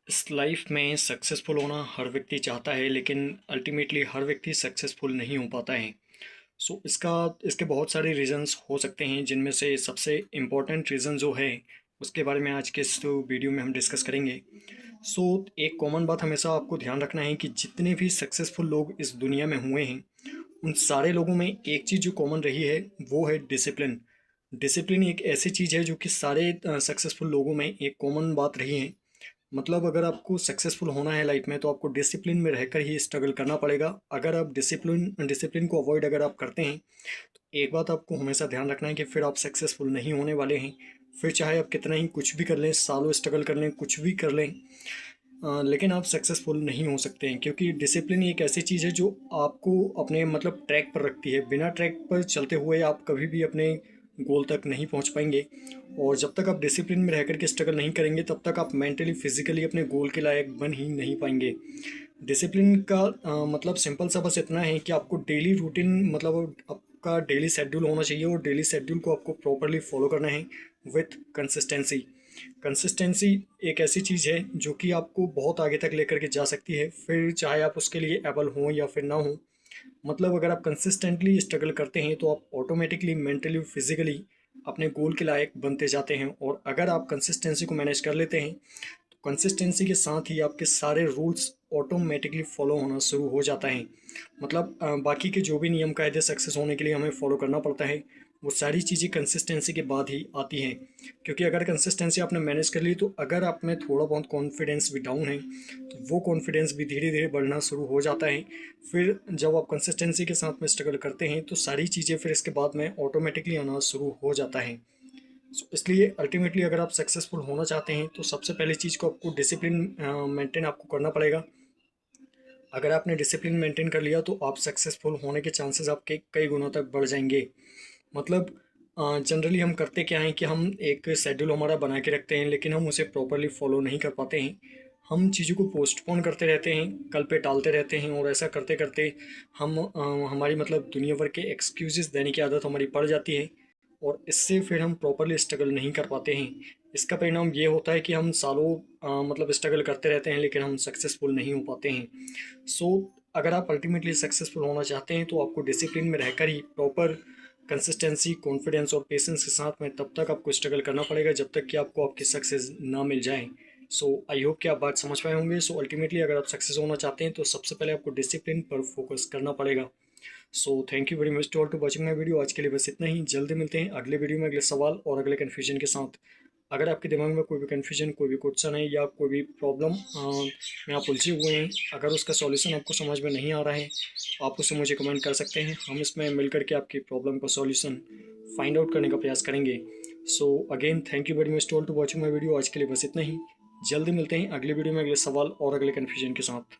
इस लाइफ में सक्सेसफुल होना हर व्यक्ति चाहता है, लेकिन अल्टीमेटली हर व्यक्ति सक्सेसफुल नहीं हो पाता है। इसके बहुत सारे रीज़न्स हो सकते हैं, जिनमें से सबसे इम्पोर्टेंट रीज़न जो है उसके बारे में आज के इस वीडियो में हम डिस्कस करेंगे। एक कॉमन बात हमेशा आपको ध्यान रखना है कि जितने भी सक्सेसफुल लोग इस दुनिया में हुए हैं, उन सारे लोगों में एक चीज़ जो कॉमन रही है वो है डिसिप्लिन। डिसिप्लिन एक ऐसी चीज़ है जो कि सारे सक्सेसफुल लोगों में एक कॉमन बात रही है। मतलब अगर आपको सक्सेसफुल होना है लाइफ में, तो आपको डिसिप्लिन में रहकर ही स्ट्रगल करना पड़ेगा। अगर आप डिसिप्लिन डिसिप्लिन को अवॉइड अगर आप करते हैं, तो एक बात आपको हमेशा ध्यान रखना है कि फिर आप सक्सेसफुल नहीं होने वाले हैं। फिर चाहे आप कितना ही कुछ भी कर लें, सालों स्ट्रगल कर लें, कुछ भी कर लें, लेकिन आप सक्सेसफुल नहीं हो सकते हैं, क्योंकि डिसिप्लिन एक ऐसी चीज़ है जो आपको अपने मतलब ट्रैक पर रखती है। बिना ट्रैक पर चलते हुए आप कभी भी अपने गोल तक नहीं पहुंच पाएंगे। और जब तक आप डिसिप्लिन में रह करके स्ट्रगल नहीं करेंगे, तब तक आप मेंटली फिजिकली अपने गोल के लायक बन ही नहीं पाएंगे। डिसिप्लिन का मतलब सिंपल सा बस इतना है कि आपको डेली रूटीन, मतलब आपका डेली शेड्यूल होना चाहिए, और डेली शेड्यूल को आपको प्रॉपरली फॉलो करना है विथ कंसिस्टेंसी। कंसिस्टेंसी एक ऐसी चीज़ है जो कि आपको बहुत आगे तक लेकर के जा सकती है, फिर चाहे आप उसके लिए एबल हों या फिर ना हो। मतलब अगर आप कंसिस्टेंटली स्ट्रगल करते हैं, तो आप ऑटोमेटिकली मेंटली फिजिकली अपने गोल के लायक बनते जाते हैं। और अगर आप कंसिस्टेंसी को मैनेज कर लेते हैं, तो कंसिस्टेंसी के साथ ही आपके सारे रूल्स ऑटोमेटिकली फॉलो होना शुरू हो जाता है। मतलब बाकी के जो भी नियम कायदे सक्सेस होने के लिए हमें फॉलो करना पड़ता है, वो सारी चीज़ें कंसिस्टेंसी के बाद ही आती हैं। क्योंकि अगर कंसिस्टेंसी आपने मैनेज कर ली, तो अगर आप में थोड़ा बहुत कॉन्फिडेंस भी डाउन है, तो वो कॉन्फिडेंस भी धीरे धीरे बढ़ना शुरू हो जाता है। फिर जब आप कंसिस्टेंसी के साथ में स्ट्रगल करते हैं, तो सारी चीज़ें फिर इसके बाद में ऑटोमेटिकली आना शुरू हो जाता है। इसलिए अल्टीमेटली अगर आप सक्सेसफुल होना चाहते हैं, तो सबसे पहली चीज़ को आपको डिसिप्लिन मेंटेन आपको करना पड़ेगा। अगर आपने डिसिप्लिन मेंटेन कर लिया, तो आप सक्सेसफुल होने के चांसेस आपके कई गुना तक बढ़ जाएंगे। मतलब जनरली हम करते क्या हैं कि हम एक शेड्यूल हमारा बना के रखते हैं, लेकिन हम उसे प्रॉपरली फॉलो नहीं कर पाते हैं। हम चीज़ों को पोस्टपोन करते रहते हैं, कल पे टालते रहते हैं, और ऐसा करते करते हमारी मतलब दुनिया भर के एक्सक्यूजेस देने की आदत हमारी पड़ जाती है, और इससे फिर हम प्रॉपरली स्ट्रगल नहीं कर पाते हैं। इसका परिणाम ये होता है कि हम सालों मतलब स्ट्रगल करते रहते हैं, लेकिन हम सक्सेसफुल नहीं हो पाते हैं। सो अगर आप अल्टीमेटली सक्सेसफुल होना चाहते हैं, तो आपको डिसिप्लिन में रहकर ही प्रॉपर कंसिस्टेंसी, कॉन्फिडेंस और पेशेंस के साथ में तब तक आपको स्ट्रगल करना पड़ेगा, जब तक कि आपको आपकी सक्सेस ना मिल जाए। आई होप कि आप बात समझ पाए होंगे। अल्टीमेटली अगर आप सक्सेस होना चाहते हैं, तो सबसे पहले आपको डिसिप्लिन पर फोकस करना पड़ेगा। Thank you very much to all to watching my video. आज के लिए बस इतना ही। जल्दी मिलते हैं अगले वीडियो में अगले सवाल और अगले कन्फ्यूजन के साथ। अगर आपके दिमाग में कोई भी कन्फ्यूजन, कोई भी क्वेश्चन है, या कोई भी प्रॉब्लम में आप उलझे हुए हैं, अगर उसका सॉल्यूशन आपको समझ में नहीं आ रहा है, तो आप उससे मुझे कमेंट कर सकते हैं। हम इसमें मिल करके आपकी प्रॉब्लम का सॉल्यूशन फाइंड आउट करने का प्रयास करेंगे। Again thank you very much to all to watching my video. आज के लिए बस इतना ही। जल्दी मिलते हैं अगले वीडियो में अगले सवाल और अगले कन्फ्यूजन के साथ।